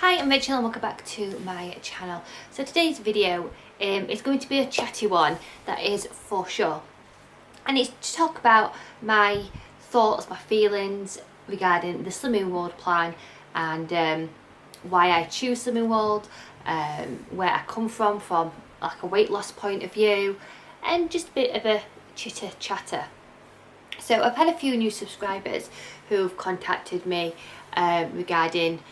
Hi, I'm Rachel and welcome back to my channel. So today's video is going to be a chatty one, that is for sure. And it's to talk about my thoughts, my feelings regarding the Slimming World plan and why I choose Slimming World, where I come from like a weight loss point of view, and just a bit of a chitter chatter. So I've had a few new subscribers who've contacted me regarding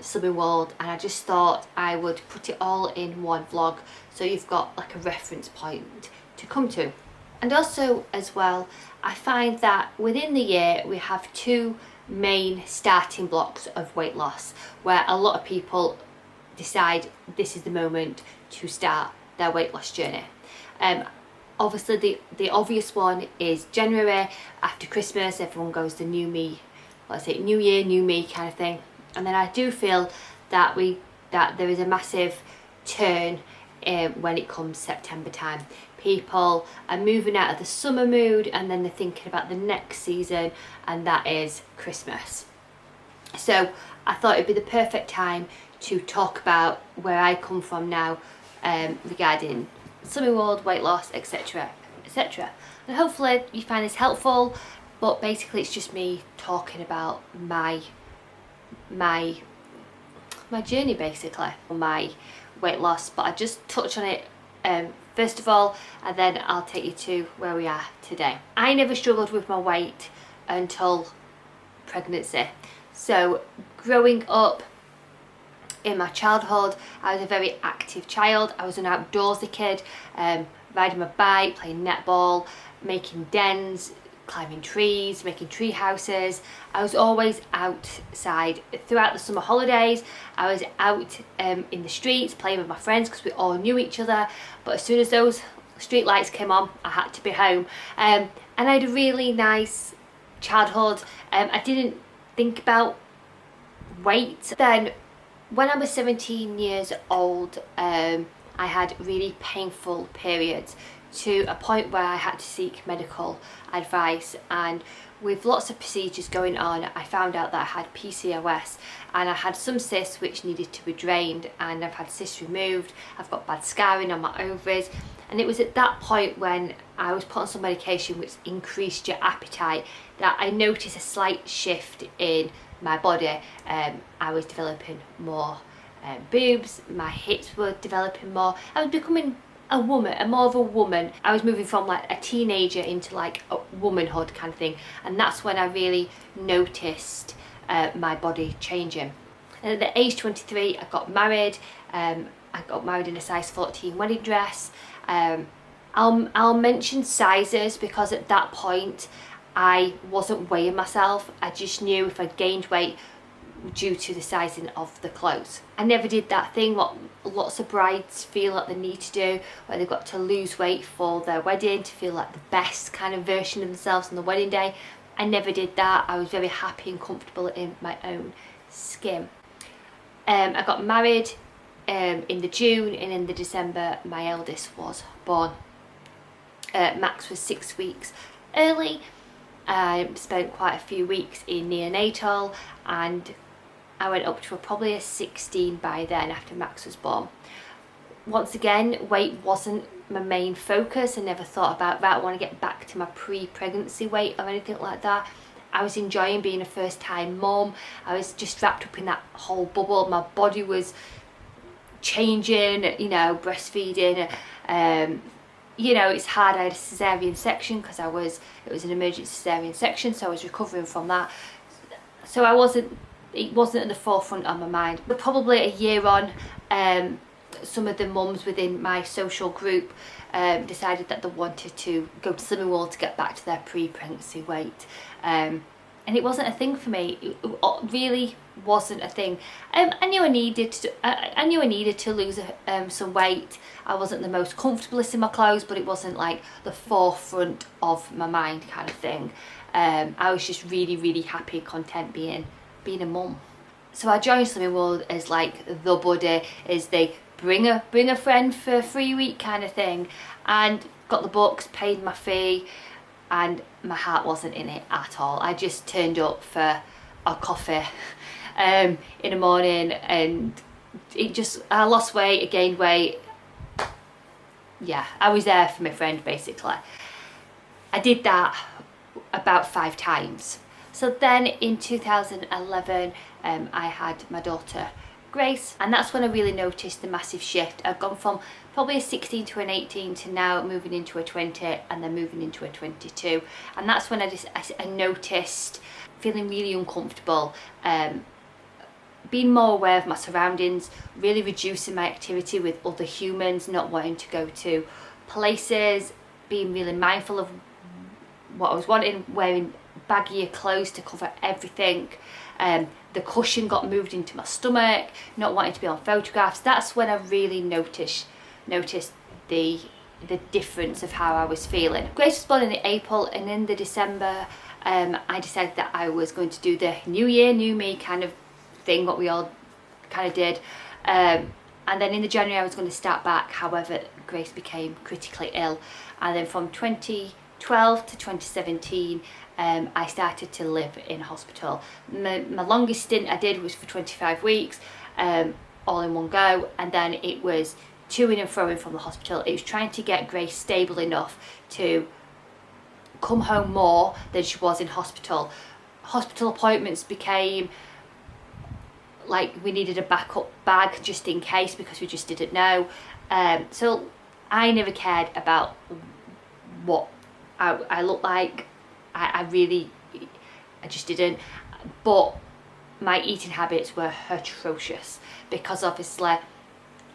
Slimming World, and I just thought I would put it all in one vlog so you've got like a reference point to come to. And also as well, I find that within the year we have two main starting blocks of weight loss where a lot of people decide this is the moment to start their weight loss journey. Obviously the obvious one is January. After Christmas everyone goes the new me, let's say new year, new me kind of thing. And then I do feel that there is a massive turn when it comes September time. People are moving out of the summer mood and then they're thinking about the next season, and that is Christmas. So I thought it'd be the perfect time to talk about where I come from now regarding Slimming World, weight loss, etc, etc. And hopefully you find this helpful, but basically it's just me talking about my journey, basically, my weight loss. But I just touch on it first of all, and then I'll take you to where we are today. I never struggled with my weight until pregnancy. So growing up in my childhood, I was a very active child. I was an outdoorsy kid, riding my bike, playing netball, making dens, climbing trees, making tree houses. I was always outside. Throughout the summer holidays I was out in the streets playing with my friends because we all knew each other, but as soon as those street lights came on I had to be home. And I had a really nice childhood. I didn't think about weight. Then when I was 17 years old, I had really painful periods, to a point where I had to seek medical advice, and with lots of procedures going on I found out that I had PCOS, and I had some cysts which needed to be drained, and I've had cysts removed. I've got bad scarring on my ovaries, and it was at that point when I was put on some medication which increased your appetite that I noticed a slight shift in my body. I was developing more boobs, my hips were developing more. I was becoming a woman, more of a woman. I was moving from like a teenager into like a womanhood kind of thing, and that's when I really noticed my body changing. And at the age 23 I got married. I got married in a size 14 wedding dress. I'll mention sizes because at that point I wasn't weighing myself. I just knew if I gained weight due to the sizing of the clothes. I never did that thing what lots of brides feel like they need to do, where they've got to lose weight for their wedding to feel like the best kind of version of themselves on the wedding day. I never did that. I was very happy and comfortable in my own skin. I got married in the June, and in the December my eldest was born. Max was 6 weeks early. I spent quite a few weeks in neonatal, and I went up to probably a 16 by then after Max was born. Once again, weight wasn't my main focus. I never thought about that. I want to get back to my pre-pregnancy weight or anything like that. I was enjoying being a first-time mum. I was just wrapped up in that whole bubble. My body was changing, you know, breastfeeding. You know, it's hard. I had a cesarean section because it was an emergency cesarean section, so I was recovering from that. So it wasn't at the forefront of my mind. But probably a year on, some of the mums within my social group decided that they wanted to go to Slimming World to get back to their pre-pregnancy weight. And it wasn't a thing for me. It really wasn't a thing. I knew I needed to lose some weight. I wasn't the most comfortablest in my clothes, but it wasn't like the forefront of my mind kind of thing. I was just really, really happy, content being a mum. So I joined Slimming World as like the buddy, as they bring a friend for a free week kind of thing, and got the books, paid my fee, and my heart wasn't in it at all. I just turned up for a coffee in the morning, and I lost weight, I gained weight. Yeah, I was there for my friend basically. I did that about 5 times. So then in 2011 I had my daughter Grace, and that's when I really noticed the massive shift. I've gone from probably a 16 to an 18 to now moving into a 20 and then moving into a 22, and that's when I noticed feeling really uncomfortable, being more aware of my surroundings, really reducing my activity with other humans, not wanting to go to places, being really mindful of what I was wanting, wearing baggier clothes to cover everything. The cushion got moved into my stomach, not wanting to be on photographs. That's when I really noticed the difference of how I was feeling. Grace was born in April, and in the December I decided that I was going to do the new year, new me kind of thing, what we all kind of did. And then in the January I was going to start back. However, Grace became critically ill, and then from 2012 to 2017 I started to live in hospital. My longest stint I did was for 25 weeks, all in one go, and then it was to-ing and fro-ing from the hospital. It was trying to get Grace stable enough to come home more than she was in hospital. Hospital appointments became like we needed a backup bag just in case, because we just didn't know. So I never cared about what I looked like. I just didn't. But my eating habits were atrocious, because obviously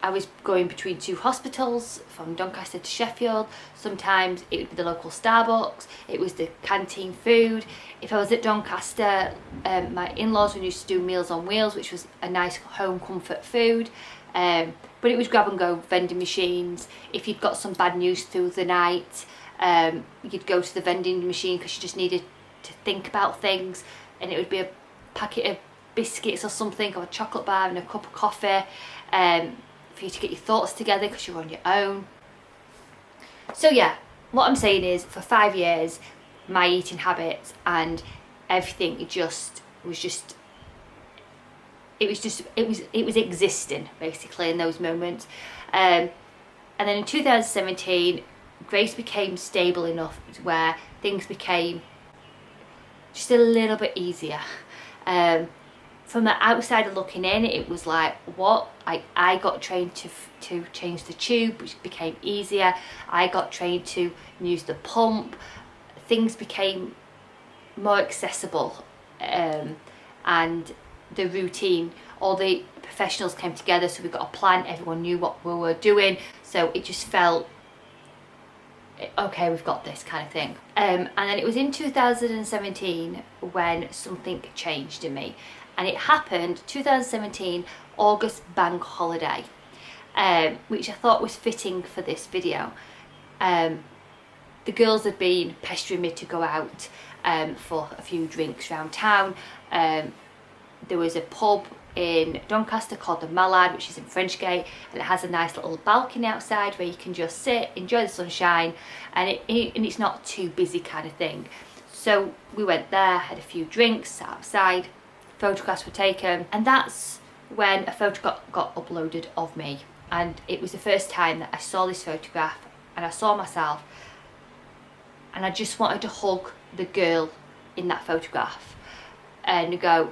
I was going between 2 hospitals, from Doncaster to Sheffield. Sometimes it would be the local Starbucks, it was the canteen food. If I was at Doncaster, my in-laws were used to do Meals on Wheels, which was a nice home comfort food. But it was grab and go vending machines. If you'd got some bad news through the night, you'd go to the vending machine because you just needed to think about things, and it would be a packet of biscuits or something, or a chocolate bar and a cup of coffee, for you to get your thoughts together because you're on your own. So yeah, what I'm saying is, for 5 years my eating habits and everything, it was existing basically in those moments. And then in 2017 Grace became stable enough where things became just a little bit easier. From the outside looking in, it was like, what? I got trained to change the tube, which became easier. I got trained to use the pump. Things became more accessible, and the routine, all the professionals came together, so we got a plan, everyone knew what we were doing, so it just felt okay, we've got this kind of thing. And then it was in 2017 when something changed in me, and it happened 2017 August bank holiday, which I thought was fitting for this video. The girls had been pestering me to go out for a few drinks around town. There was a pub in Doncaster called the Mallard, which is in Frenchgate, and it has a nice little balcony outside where you can just sit, enjoy the sunshine, and it's not too busy kind of thing. So we went there, had a few drinks, sat outside, photographs were taken, and that's when a photograph got uploaded of me, and it was the first time that I saw this photograph and I saw myself, and I just wanted to hug the girl in that photograph and go,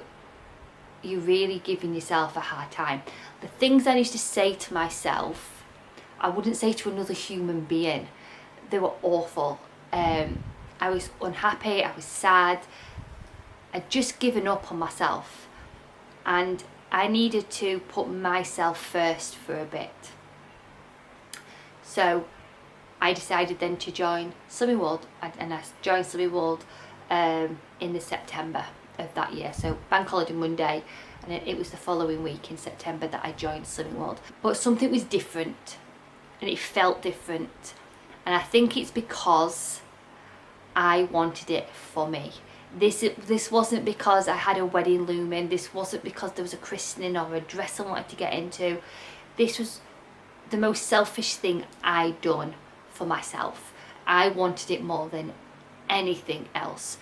you're really giving yourself a hard time. The things I used to say to myself, I wouldn't say to another human being. They were awful. I was unhappy, I was sad. I'd just given up on myself, and I needed to put myself first for a bit. So I decided then to join Slimming World, and I joined Slimming World in the September of that year. So bank holiday Monday, and it was the following week in September that I joined Slimming World. But something was different, and it felt different, and I think it's because I wanted it for me. This wasn't because I had a wedding looming. This wasn't because there was a christening or a dress I wanted to get into. This was the most selfish thing I'd done for myself. I wanted it more than anything else,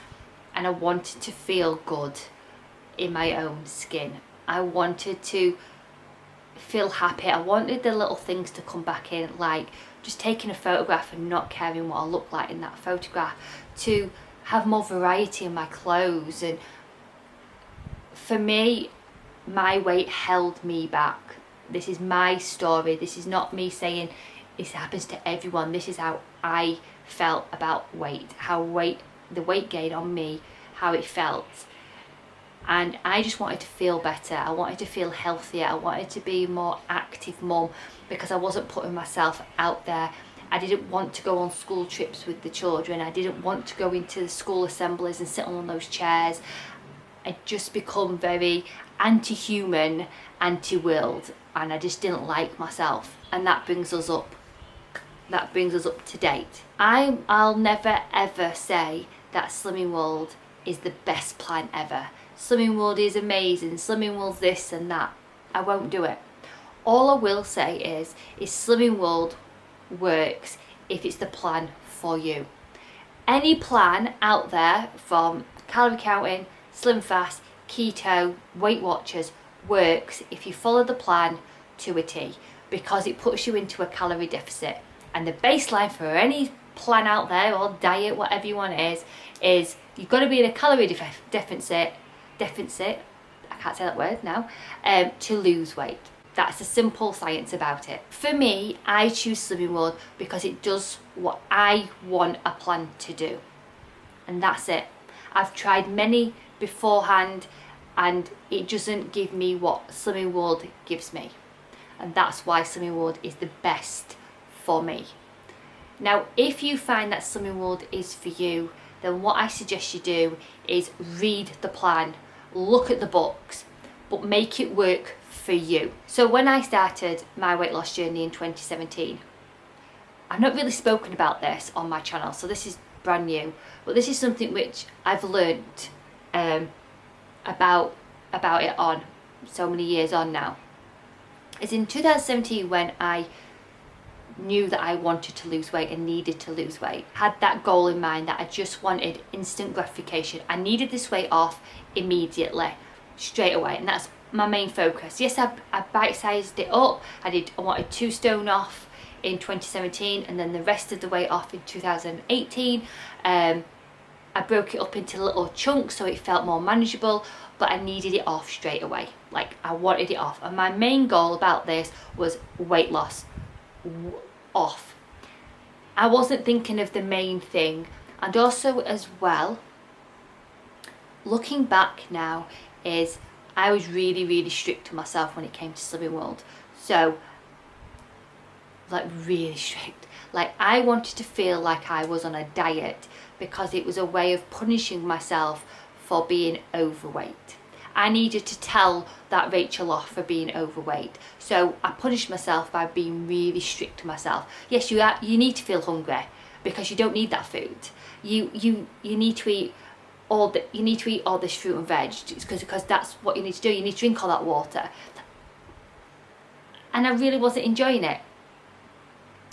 and I wanted to feel good in my own skin. I wanted to feel happy. I wanted the little things to come back in, like just taking a photograph and not caring what I look like in that photograph, to have more variety in my clothes. And for me, my weight held me back. This is my story. This is not me saying this happens to everyone. This is how I felt about weight, the weight gain on me, how it felt. And I just wanted to feel better. I wanted to feel healthier. I wanted to be a more active mum, because I wasn't putting myself out there. I didn't want to go on school trips with the children. I didn't want to go into the school assemblies and sit on those chairs. I'd just become very anti-human, anti-willed, and I just didn't like myself. And that brings us up to date. I'll never ever say that Slimming World is the best plan ever. Slimming World is amazing, Slimming World's this and that. I won't do it. All I will say is Slimming World works if it's the plan for you. Any plan out there, from calorie counting, Slim Fast, keto, Weight Watchers, works if you follow the plan to a T, because it puts you into a calorie deficit. And the baseline for any plan out there, or diet, whatever you want it is you've got to be in a calorie deficit, I can't say that word now, to lose weight. That's the simple science about it. For me, I choose Slimming World because it does what I want a plan to do. And that's it. I've tried many beforehand and it doesn't give me what Slimming World gives me. And that's why Slimming World is the best for me. Now, if you find that Slimming World is for you, then what I suggest you do is read the plan, look at the books, but make it work for you. So when I started my weight loss journey in 2017, I've not really spoken about this on my channel, so this is brand new, but this is something which I've learnt about it on so many years on now. It's in 2017 when I knew that I wanted to lose weight and needed to lose weight. Had that goal in mind, that I just wanted instant gratification. I needed this weight off immediately, straight away, and that's my main focus. Yes, I bite-sized it up. I wanted 2 stone off in 2017 and then the rest of the weight off in 2018. I broke it up into little chunks so it felt more manageable, but I needed it off straight away. Like, I wanted it off. And my main goal about this was weight loss off. I wasn't thinking of the main thing. And also as well, looking back now, is I was really strict to myself when it came to Slimming World. So, like, really strict. Like, I wanted to feel like I was on a diet because it was a way of punishing myself for being overweight. I needed to tell that Rachel off for being overweight. So I punished myself by being really strict to myself. Yes, you need to feel hungry because you don't need that food. You need to eat all this fruit and veg because that's what you need to do. You need to drink all that water. And I really wasn't enjoying it.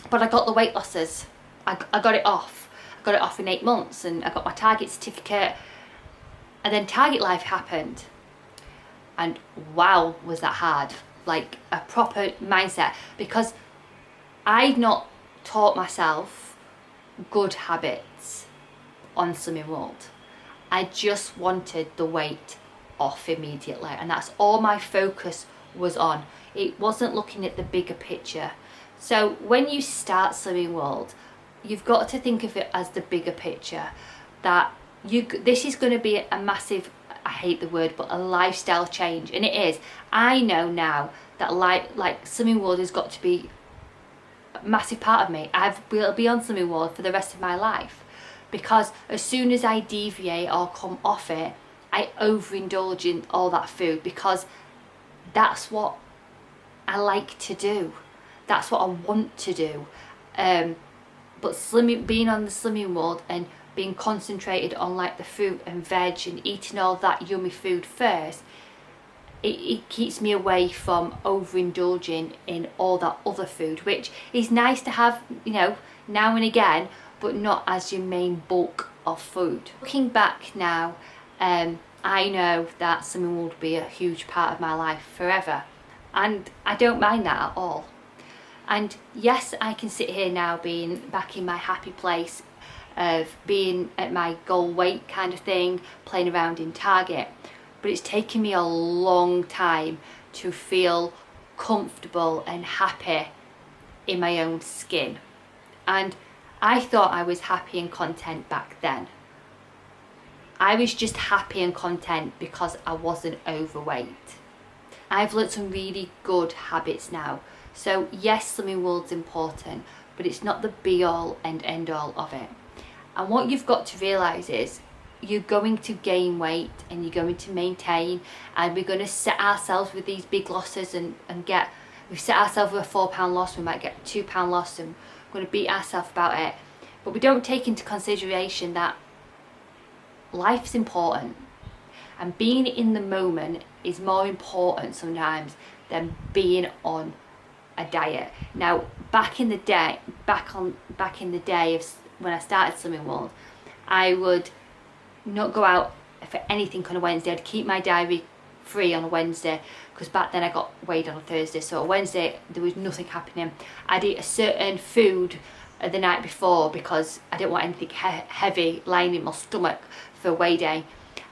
But I got the weight losses. I got it off. I got it off in 8 months and I got my Target certificate. And then Target Life happened. And wow, was that hard. Like, a proper mindset, because I'd not taught myself good habits on Slimming World. I just wanted the weight off immediately, and that's all my focus was on. It wasn't looking at the bigger picture. So when you start Slimming World, you've got to think of it as the bigger picture, that this is going to be a massive, I hate the word, but a lifestyle change, and it is. I know now that like Slimming World has got to be a massive part of me. I will be on Slimming World for the rest of my life, because as soon as I deviate or come off it, I overindulge in all that food, because that's what I like to do. That's what I want to do. But being on the Slimming World and being concentrated on like the fruit and veg and eating all that yummy food first, it keeps me away from overindulging in all that other food, which is nice to have, you know, now and again, but not as your main bulk of food. Looking back now, I know that slimming will be a huge part of my life forever, and I don't mind that at all. And yes, I can sit here now being back in my happy place of being at my goal weight kind of thing, playing around in Target, but it's taken me a long time to feel comfortable and happy in my own skin. And I thought I was happy and content back then. I was just happy and content because I wasn't overweight. I've learnt some really good habits now. So yes, Slimming World's important, but it's not the be all and end all of it. And what you've got to realise is you're going to gain weight and you're going to maintain, and we're going to set ourselves with these big losses and we've set ourselves with a £4 loss, we might get a £2 loss, and we're going to beat ourselves about it. But we don't take into consideration that life's important, and being in the moment is more important sometimes than being on a diet. Now, back in the day of when I started Slimming World, I would not go out for anything on a Wednesday. I'd keep my diary free on a Wednesday, because back then I got weighed on a Thursday, so a Wednesday there was nothing happening. I'd eat a certain food the night before because I didn't want anything heavy lying in my stomach for weigh day.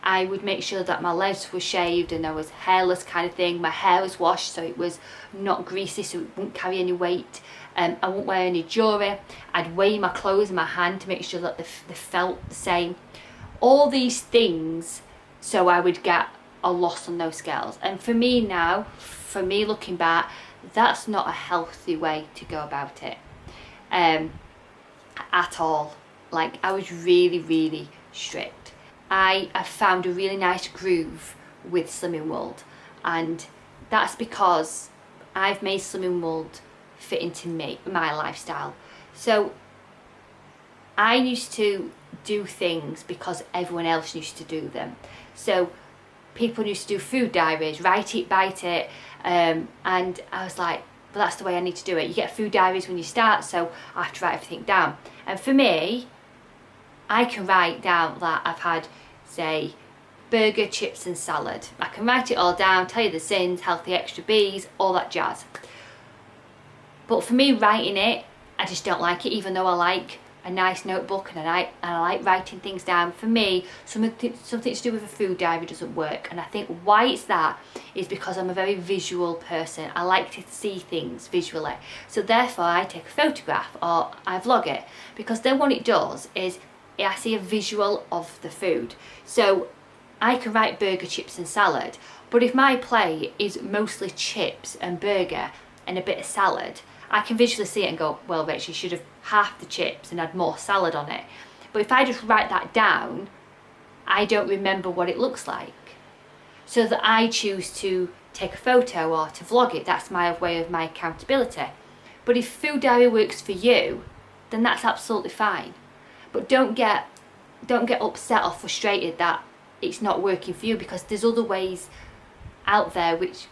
I would make sure that my legs were shaved and I was hairless kind of thing. My hair was washed so it was not greasy, so it wouldn't carry any weight. I wouldn't wear any jewellery. I'd weigh my clothes in my hand to make sure that they felt the same. All these things so I would get a loss on those scales. And for me now, looking back, that's not a healthy way to go about it at all. Like, I was really, really strict. I have found a really nice groove with Slimming World, and that's because I've made Slimming World fit into my lifestyle. So I used to do things because everyone else used to do them. So people used to do food diaries, write it, bite it, and I was like, well, that's the way I need to do it. You get food diaries when you start, so I have to write everything down. And for me, I can write down that I've had, say, burger, chips and salad. I can write it all down, tell you the sins, healthy extra B's, all that jazz. But for me, writing it, I just don't like it, even though I like a nice notebook and I like writing things down. For me, something to do with a food diary doesn't work, and I think why it's that is because I'm a very visual person. I like to see things visually, so therefore I take a photograph or I vlog it, because then what it does is I see a visual of the food. So I can write burger, chips and salad, but if my plate is mostly chips and burger and a bit of salad, I can visually see it and go, well, Rich, you should have half the chips and had more salad on it. But if I just write that down, I don't remember what it looks like. So that I choose to take a photo or to vlog it. That's my way of my accountability. But if food diary works for you, then that's absolutely fine. But don't get upset or frustrated that it's not working for you, because there's other ways out there which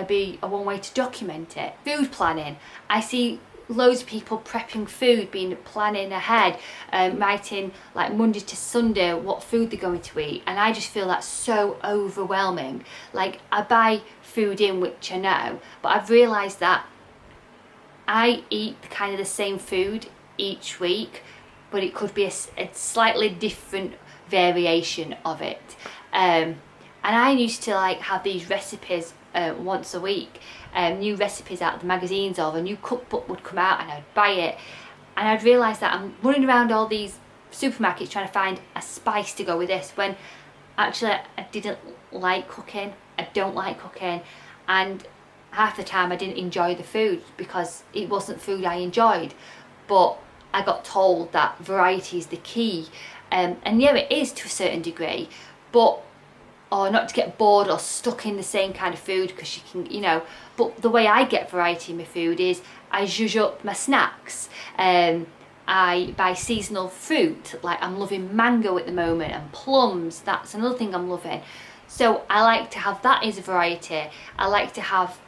be a one way to document it. Food planning. I see loads of people prepping food, planning ahead, writing like Monday to Sunday what food they're going to eat, and I just feel that's so overwhelming. Like, I buy food in which I know, but I've realised that I eat kind of the same food each week, but it could be a slightly different variation of it. And I used to like have these recipes once a week, new recipes out of the magazines, or a new cookbook would come out and I'd buy it, and I'd realise that I'm running around all these supermarkets trying to find a spice to go with this, when actually I didn't like cooking. I don't like cooking, and half the time I didn't enjoy the food because it wasn't food I enjoyed. But I got told that variety is the key, and yeah, it is to a certain degree, but or not to get bored or stuck in the same kind of food, because you can, but the way I get variety in my food is I zhuzh up my snacks. I buy seasonal fruit, like I'm loving mango at the moment, and plums, that's another thing I'm loving. So I like to have that as a variety. I like to have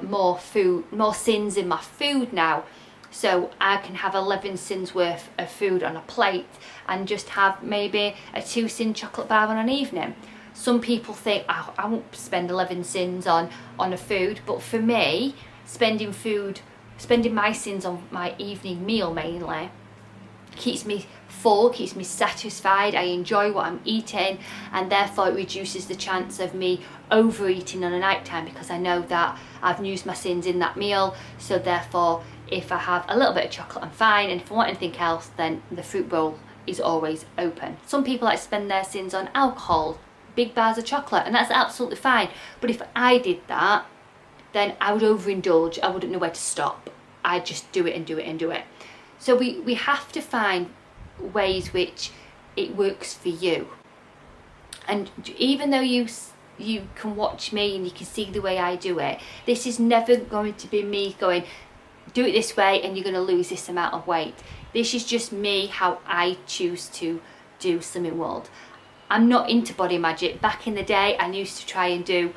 more sins in my food now. So I can have 11 sins worth of food on a plate and just have maybe a 2 sin chocolate bar on an evening. Some people think, oh, I won't spend 11 sins on a food, but for me, spending my sins on my evening meal mainly keeps me full, keeps me satisfied. I enjoy what I'm eating, and therefore it reduces the chance of me overeating on a night time, because I know that I've used my sins in that meal. So therefore, if I have a little bit of chocolate, I'm fine, and if I want anything else, then the fruit bowl is always open. Some people like to spend their sins on alcohol, big bars of chocolate, and that's absolutely fine. But if I did that, then I would overindulge. I wouldn't know where to stop. I'd just do it and do it and do it. So we have to find ways which it works for you. And even though you can watch me and you can see the way I do it, this is never going to be me going, do it this way and you're going to lose this amount of weight. This is just me, how I choose to do Slimming World. I'm not into body magic. Back in the day, I used to try and do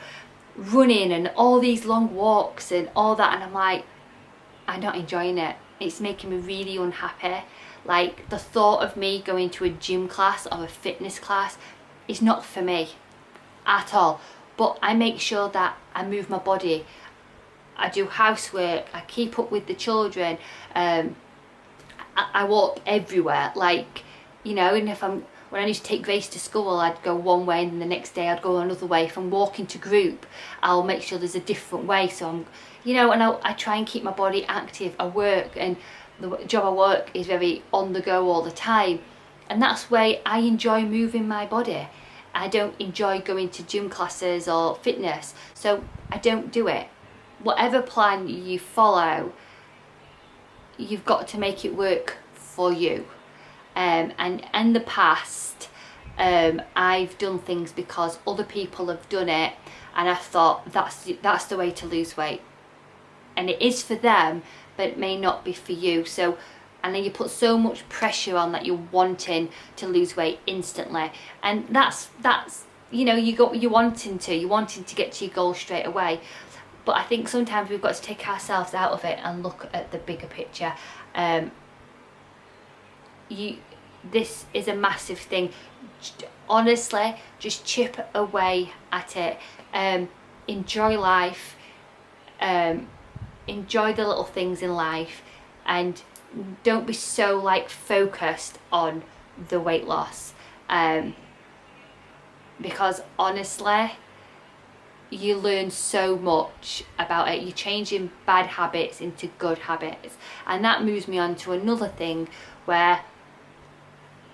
running and all these long walks and all that, and I'm like, I'm not enjoying it. It's making me really unhappy. Like, the thought of me going to a gym class or a fitness class is not for me at all. But I make sure that I move my body. I do housework. I keep up with the children. I walk everywhere. Like, you know, and when I used to take Grace to school, I'd go one way and then the next day I'd go another way. If I'm walking to group, I'll make sure there's a different way. So I'm, you know, and I try and keep my body active. I work, and the job I work is very on the go all the time. And that's why I enjoy moving my body. I don't enjoy going to gym classes or fitness, so I don't do it. Whatever plan you follow, you've got to make it work for you. And in the past, I've done things because other people have done it, and I thought that's the way to lose weight. And it is for them, but it may not be for you. So, and then you put so much pressure on that you're wanting to lose weight instantly, and that's you know, you're wanting to get to your goal straight away. But I think sometimes we've got to take ourselves out of it and look at the bigger picture. This is a massive thing. Honestly, just chip away at it. Enjoy life. Enjoy the little things in life, and don't be so like focused on the weight loss, because honestly, you learn so much about it. You're changing bad habits into good habits, and that moves me on to another thing where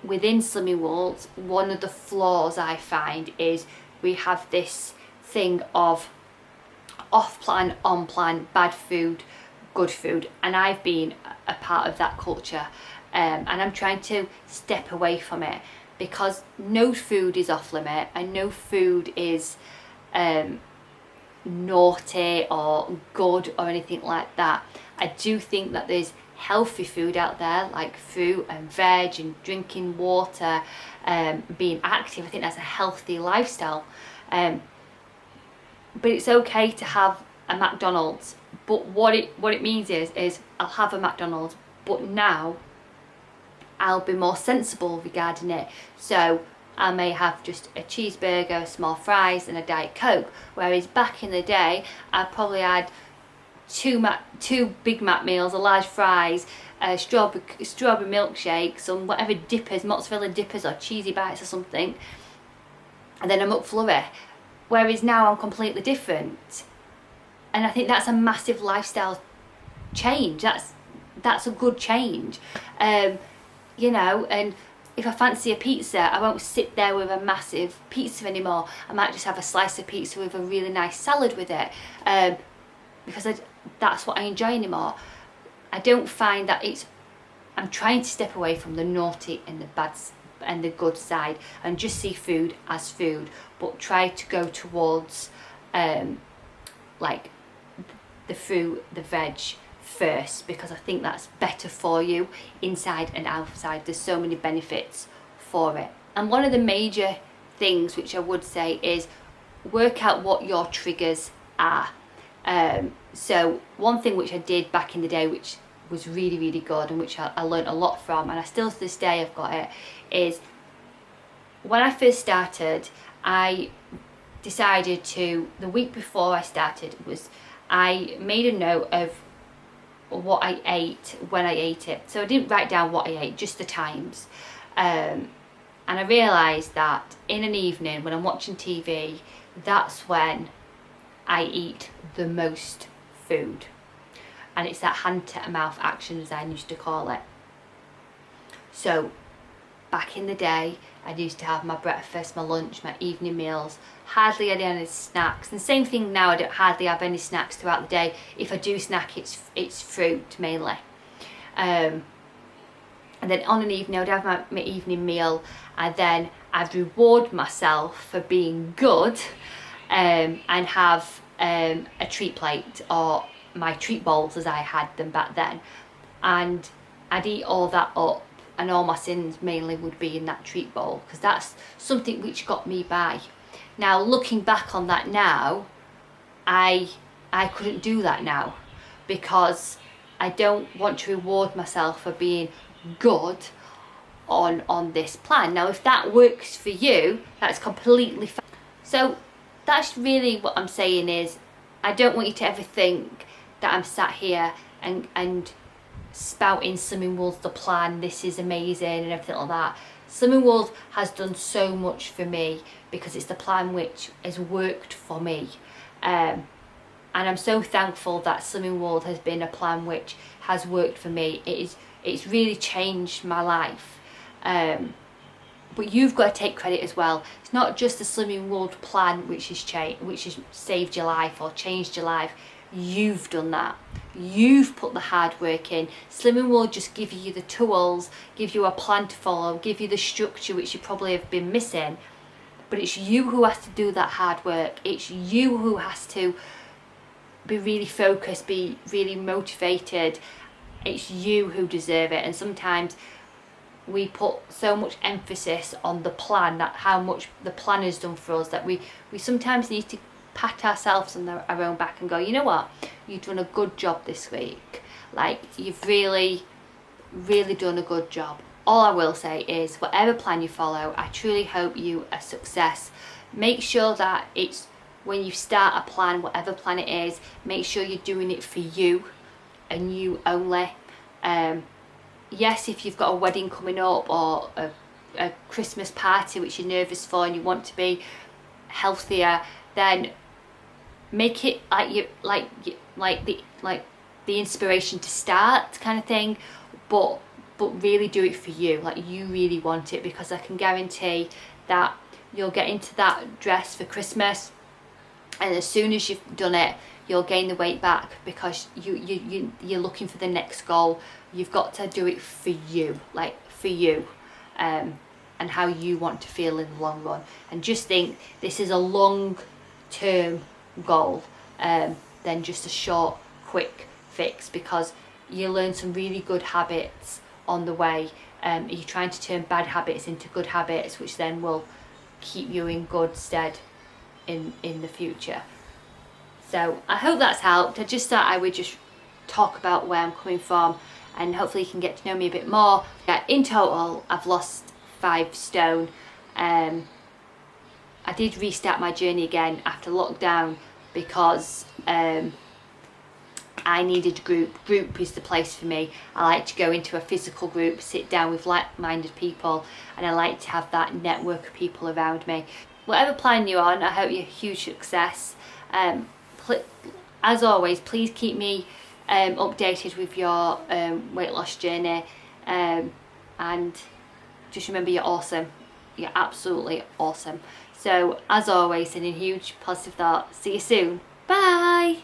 within Slimming World, one of the flaws I find is we have this thing of off-plan, on-plan, bad food, good food, and I've been a part of that culture, and I'm trying to step away from it, because no food is off limit and no food is naughty or good or anything like that. I do think that there's healthy food out there, like fruit and veg and drinking water, being active. I think that's a healthy lifestyle. But it's okay to have a McDonald's. But what it means is I'll have a McDonald's, but now I'll be more sensible regarding it. So I may have just a cheeseburger, small fries and a Diet Coke. Whereas back in the day, I probably had two Big Mac meals, a large fries, a strawberry milkshake, some whatever dippers, mozzarella dippers or cheesy bites or something, and then a McFlurry. Whereas now I'm completely different, and I think that's a massive lifestyle change. That's a good change, you know. And if I fancy a pizza, I won't sit there with a massive pizza anymore. I might just have a slice of pizza with a really nice salad with it, because that's what I enjoy anymore. I don't find that I'm trying to step away from the naughty and the bad and the good side, and just see food as food, but try to go towards like the fruit, the veg first, because I think that's better for you inside and outside. There's so many benefits for it. And one of the major things which I would say is work out what your triggers are. So one thing which I did back in the day, which was really, really good, and which I learned a lot from, and I still to this day I've got it, is when I first started, I decided to, the week before I started, I made a note of what I ate when I ate it. So I didn't write down what I ate, just the times. And I realised that in an evening when I'm watching TV, that's when I eat the most food. And it's that hand to mouth action, as I used to call it. So back in the day, I used to have my breakfast, my lunch, my evening meals, hardly any snacks. And same thing now, I don't hardly have any snacks throughout the day. If I do snack, it's fruit mainly. And then on an evening, I would have my evening meal, and then I'd reward myself for being good, and have a treat plate, or my treat bowls as I had them back then, and I'd eat all that up, and all my sins mainly would be in that treat bowl, because that's something which got me by. Now looking back on that now, I couldn't do that now, because I don't want to reward myself for being good on this plan. Now if that works for you, that's completely fine. So that's really what I'm saying, is I don't want you to ever think that I'm sat here and spouting Slimming World the plan, this is amazing and everything like that. Slimming World has done so much for me because it's the plan which has worked for me, and I'm so thankful that Slimming World has been a plan which has worked for me. It's really changed my life, but you've got to take credit as well. It's not just the Slimming World plan which has saved your life or changed your life. You've done that. You've put the hard work in. Slimming will just give you the tools, give you a plan to follow, give you the structure which you probably have been missing. But it's you who has to do that hard work. It's you who has to be really focused, be really motivated. It's you who deserve it. And sometimes we put so much emphasis on the plan, that how much the plan has done for us, that we sometimes need to pat ourselves on our own back and go, you know what, you've done a good job this week. Like, you've really done a good job. All I will say is, whatever plan you follow, I truly hope you a success. Make sure that it's, when you start a plan, whatever plan it is, make sure you're doing it for you and you only. Yes, if you've got a wedding coming up, or a Christmas party which you're nervous for and you want to be healthier, then make it like the inspiration to start kind of thing, but really do it for you, like you really want it, because I can guarantee that you'll get into that dress for Christmas, and as soon as you've done it, you'll gain the weight back, because you're looking for the next goal. You've got to do it for you, like for you, and how you want to feel in the long run. And just think, this is a long term goal than just a short quick fix, because you learn some really good habits on the way. You're trying to turn bad habits into good habits, which then will keep you in good stead in the future. So I hope that's helped. I just thought I would just talk about where I'm coming from, and hopefully you can get to know me a bit more. Yeah, in total I've lost 5 stone. I did restart my journey again after lockdown, because I needed a group. Group is the place for me. I like to go into a physical group, sit down with like-minded people, and I like to have that network of people around me. Whatever plan you're on, I hope you're a huge success. As always, please keep me updated with your weight loss journey, and just remember, you're awesome. You're absolutely awesome. So as always, sending huge positive thoughts. See you soon. Bye.